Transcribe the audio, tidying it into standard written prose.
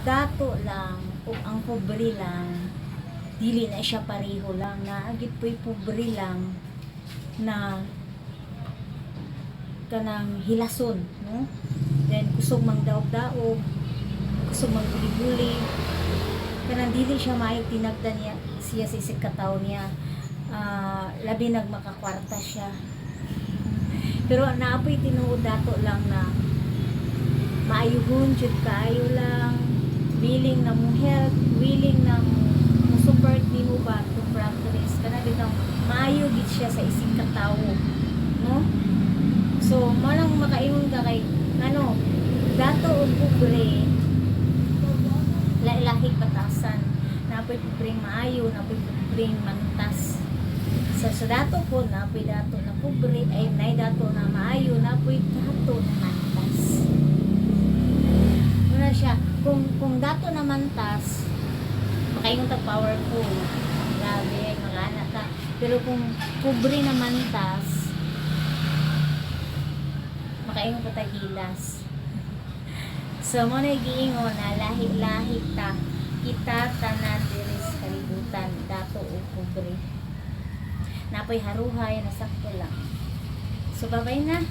dato lang o ang pobre lang, dili na siya pareho lang, na agit po'y pobre lang na kanang hilason, no? Then kusog mang daog-daog, kusog mang guli-guli, kanang dili siya maayo tinagdan niya siya sa isig kataw niya. Labi nagmakakwarta siya. Pero naapoy tinuod dato lang na maayuhon jud kaayo lang, willing na mo help, willing na mo support nimo ba to progress kana bitang maayo gid siya sa isig katawo, no? So mo lang makaingon ka kay ano dato og pobre lahi batasan, napoy pobreng maayo, napoy pobreng mantas. Sa dato po napoy dato na pobre ay nay dato na maayo, napoy dato na mantas. Muna siya kung dato na mantas makaingon ta powerful, grabe mga anak ta. Pero kung pobre na mantas makaingon pa ta gilas. So mo na giingon na lahi-lahi ta kita tanan diri sa kalibutan, dato o pobre. Napoy haruhay na sakto lang. So babay na.